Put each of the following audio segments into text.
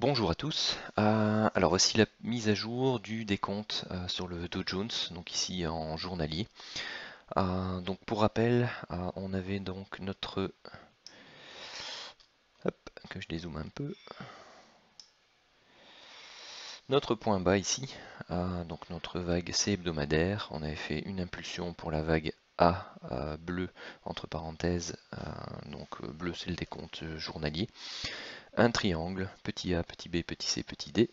Bonjour à tous. Alors voici la mise à jour du décompte sur le Dow Jones, donc ici en journalier. Donc pour rappel, on avait donc notre, hop, que je dézoome un peu, notre point bas ici, donc notre vague C hebdomadaire. On avait fait une impulsion pour la vague A bleu entre parenthèses, donc bleu c'est le décompte journalier. Un triangle, petit a, petit b, petit c, petit d.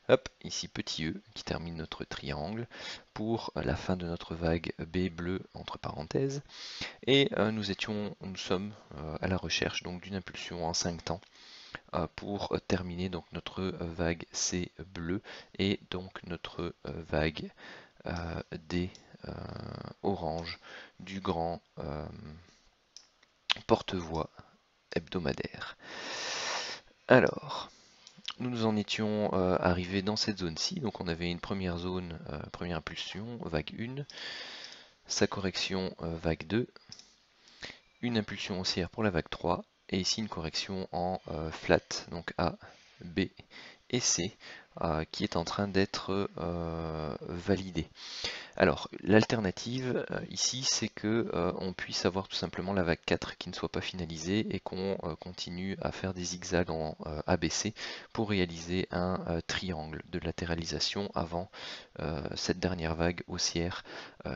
Hop, ici petit e qui termine notre triangle pour la fin de notre vague B bleu entre parenthèses. Et nous sommes à la recherche donc d'une impulsion en 5 temps pour terminer donc notre vague C bleu et donc notre vague D orange du grand porte-voix hebdomadaire. Alors, nous nous en étions arrivés dans cette zone-ci, donc on avait une première zone, première impulsion, vague 1, sa correction vague 2, une impulsion haussière pour la vague 3, et ici une correction en flat, donc A, B et C, qui est en train d'être validée. Alors, l'alternative ici, c'est que on puisse avoir tout simplement la vague 4 qui ne soit pas finalisée et qu'on continue à faire des zigzags en ABC pour réaliser un triangle de latéralisation avant cette dernière vague haussière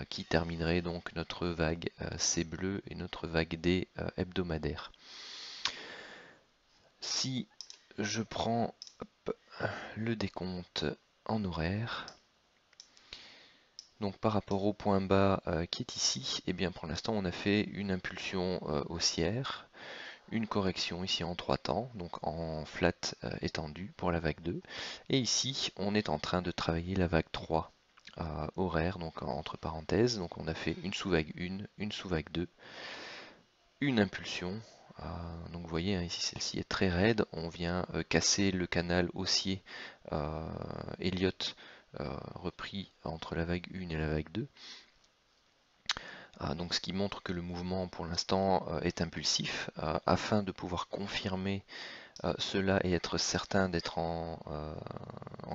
qui terminerait donc notre vague C bleu et notre vague D hebdomadaire. Si je prends le décompte en horaire, donc par rapport au point bas qui est ici, et bien pour l'instant on a fait une impulsion haussière, une correction ici en 3 temps, donc en flat étendu pour la vague 2, et ici on est en train de travailler la vague 3 horaire, donc entre parenthèses, donc on a fait une sous-vague 1, une sous-vague 2, une impulsion, donc vous voyez hein, ici celle-ci est très raide, on vient casser le canal haussier Elliott repris entre la vague 1 et la vague 2. Donc ce qui montre que le mouvement pour l'instant est impulsif. Afin de pouvoir confirmer cela et être certain d'être en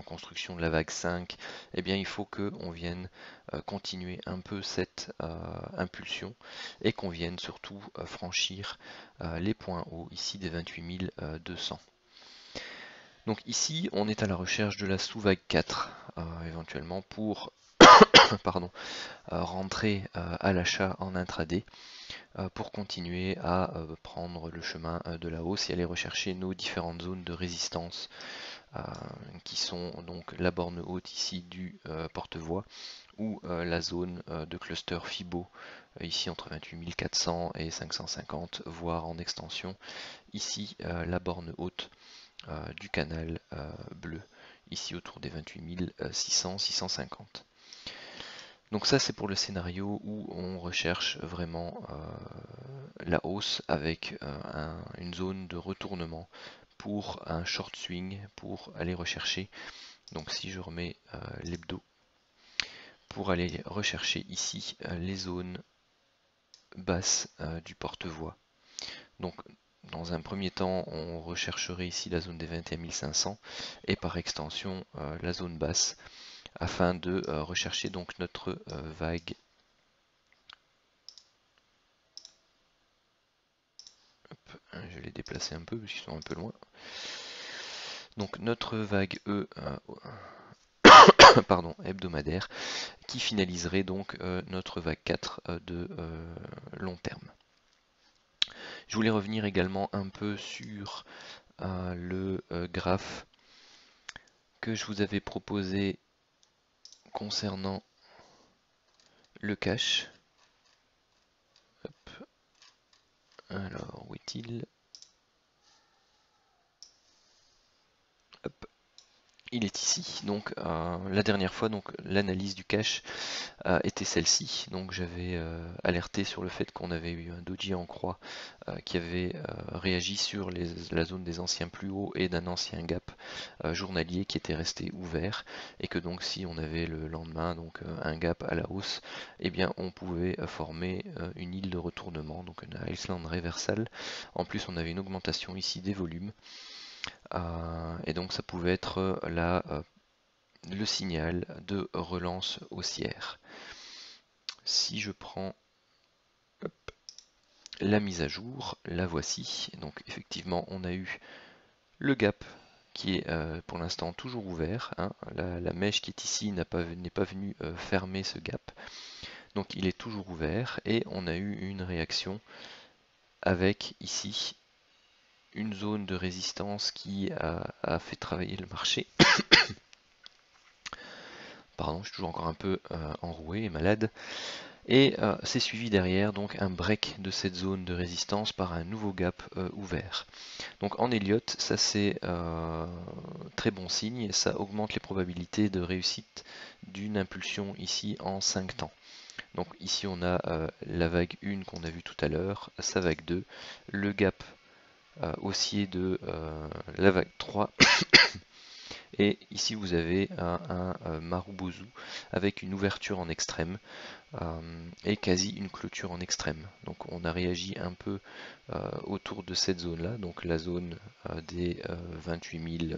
construction de la vague 5, eh bien il faut qu'on vienne continuer un peu cette impulsion et qu'on vienne surtout franchir les points hauts ici des 28 200. Donc ici on est à la recherche de la sous-vague 4 éventuellement pour pardon, rentrer à l'achat en intraday pour continuer à prendre le chemin de la hausse et aller rechercher nos différentes zones de résistance qui sont donc la borne haute ici du porte-voix ou la zone de cluster Fibo ici entre 28 400 et 550 voire en extension ici la borne haute du canal bleu ici autour des 28 600 650. Donc ça c'est pour le scénario où on recherche vraiment la hausse avec une zone de retournement pour un short swing pour aller rechercher. Donc si je remets l'hebdo pour aller rechercher ici les zones basses du porte-voix. Donc dans un premier temps on rechercherait ici la zone des 21 500 et par extension la zone basse afin de rechercher donc notre vague. Je vais les déplacer un peu parce qu'ils sont un peu loin. Donc notre vague E pardon, hebdomadaire qui finaliserait donc notre vague 4 de long terme. Je voulais revenir également un peu sur le graphe que je vous avais proposé concernant le cash. Hop. Alors, où est-il? Hop. Il est ici. Donc la dernière fois, donc l'analyse du cash était celle-ci. Donc j'avais alerté sur le fait qu'on avait eu un doji en croix qui avait réagi sur la zone des anciens plus hauts et d'un ancien gap journalier qui était resté ouvert et que donc si on avait le lendemain donc un gap à la hausse, eh bien on pouvait former une île de retournement, donc une Iceland reversal. En plus on avait une augmentation ici des volumes. Et donc ça pouvait être le signal de relance haussière. Si je prends la mise à jour, la voici. Donc effectivement, on a eu le gap qui est pour l'instant toujours ouvert, hein. La mèche qui est ici n'est pas venue fermer ce gap. Donc il est toujours ouvert et on a eu une réaction avec ici une zone de résistance qui a fait travailler le marché. Pardon, je suis toujours encore un peu enroué et malade. Et c'est suivi derrière donc un break de cette zone de résistance par un nouveau gap ouvert. Donc en Elliott, ça c'est très bon signe, ça augmente les probabilités de réussite d'une impulsion ici en 5 temps. Donc ici on a la vague 1 qu'on a vue tout à l'heure, sa vague 2, le gap haussier de la vague 3, et ici vous avez un Marubozu avec une ouverture en extrême et quasi une clôture en extrême. Donc on a réagi un peu autour de cette zone-là, donc la zone des 28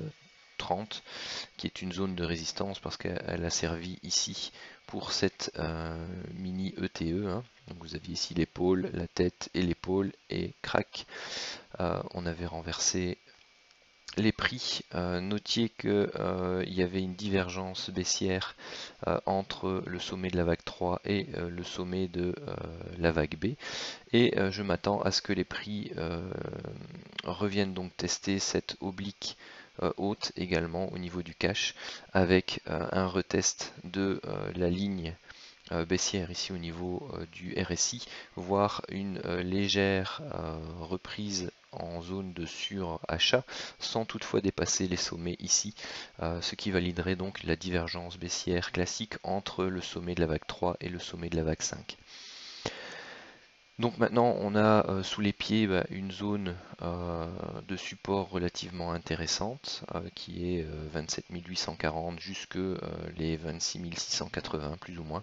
030, qui est une zone de résistance parce qu'elle a servi ici pour cette mini ETE. Hein. Donc vous aviez ici l'épaule, la tête et l'épaule, et crac, on avait renversé les prix. Notiez qu'il y avait une divergence baissière entre le sommet de la vague 3 et le sommet de la vague B. Et je m'attends à ce que les prix reviennent donc tester cette oblique haute également au niveau du cash, avec un retest de la ligne baissière ici au niveau du RSI, voire une légère reprise en zone de surachat, sans toutefois dépasser les sommets ici, ce qui validerait donc la divergence baissière classique entre le sommet de la vague 3 et le sommet de la vague 5. Donc maintenant on a sous les pieds une zone de support relativement intéressante qui est 27 840 jusque les 26 680 plus ou moins,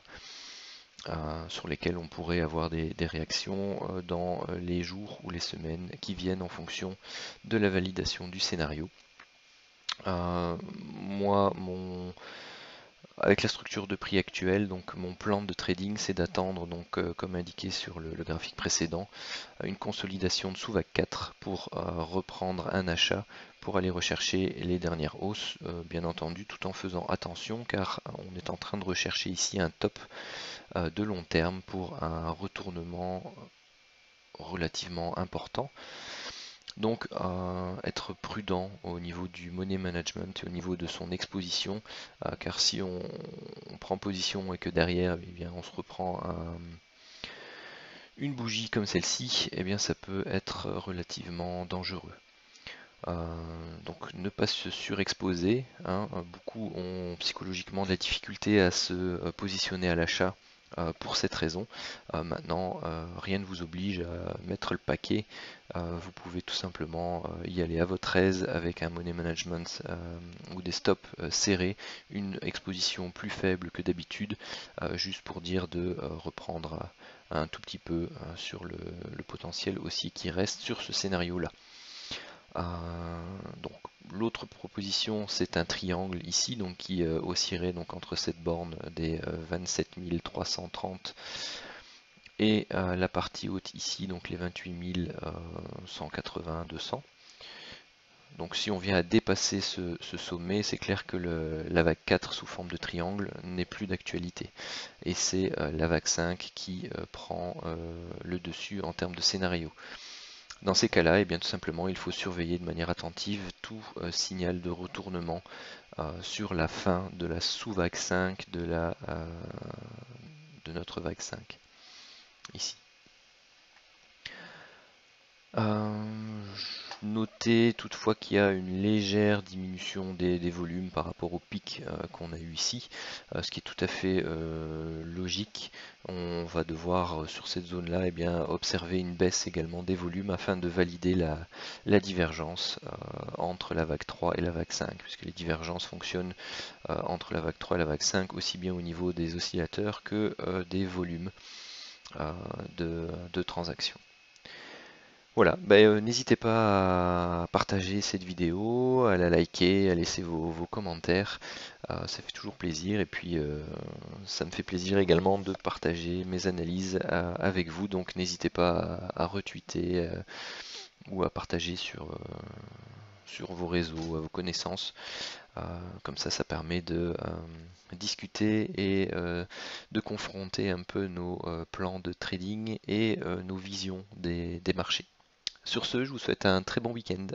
sur lesquels on pourrait avoir des réactions dans les jours ou les semaines qui viennent en fonction de la validation du scénario. Moi, avec la structure de prix actuelle, donc mon plan de trading, c'est d'attendre, donc comme indiqué sur le graphique précédent, une consolidation de sous-vague 4 pour reprendre un achat pour aller rechercher les dernières hausses, bien entendu, tout en faisant attention car on est en train de rechercher ici un top de long terme pour un retournement relativement important. Donc être prudent au niveau du money management et au niveau de son exposition, car si on prend position et que derrière eh bien, on se reprend une bougie comme celle-ci, eh bien ça peut être relativement dangereux. Donc ne pas se surexposer, hein. Beaucoup ont psychologiquement de la difficulté à se positionner à l'achat pour cette raison. Maintenant, rien ne vous oblige à mettre le paquet. Vous pouvez tout simplement y aller à votre aise avec un money management ou des stops serrés, une exposition plus faible que d'habitude, juste pour dire de reprendre un tout petit peu sur le potentiel aussi qui reste sur ce scénario-là. Donc l'autre proposition c'est un triangle ici donc qui oscillerait donc entre cette borne des 27 330 et la partie haute ici donc les 28 180 200. Donc si on vient à dépasser ce sommet, c'est clair que la vague 4 sous forme de triangle n'est plus d'actualité. Et c'est la vague 5 qui prend le dessus en termes de scénario. Dans ces cas-là, eh bien, tout simplement, il faut surveiller de manière attentive tout signal de retournement sur la fin de la sous-vague 5 de notre vague 5, ici. Notez toutefois qu'il y a une légère diminution des volumes par rapport au pic qu'on a eu ici, ce qui est tout à fait logique. On va devoir sur cette zone là observer une baisse également des volumes afin de valider la divergence entre la vague 3 et la vague 5, puisque les divergences fonctionnent entre la vague 3 et la vague 5 aussi bien au niveau des oscillateurs que des volumes de transactions. Voilà, n'hésitez pas à partager cette vidéo, à la liker, à laisser vos commentaires. Ça fait toujours plaisir et puis ça me fait plaisir également de partager mes analyses avec vous. Donc n'hésitez pas à retweeter ou à partager sur vos réseaux, à vos connaissances. Comme ça permet de discuter et de confronter un peu nos plans de trading et nos visions des marchés. Sur ce, je vous souhaite un très bon week-end.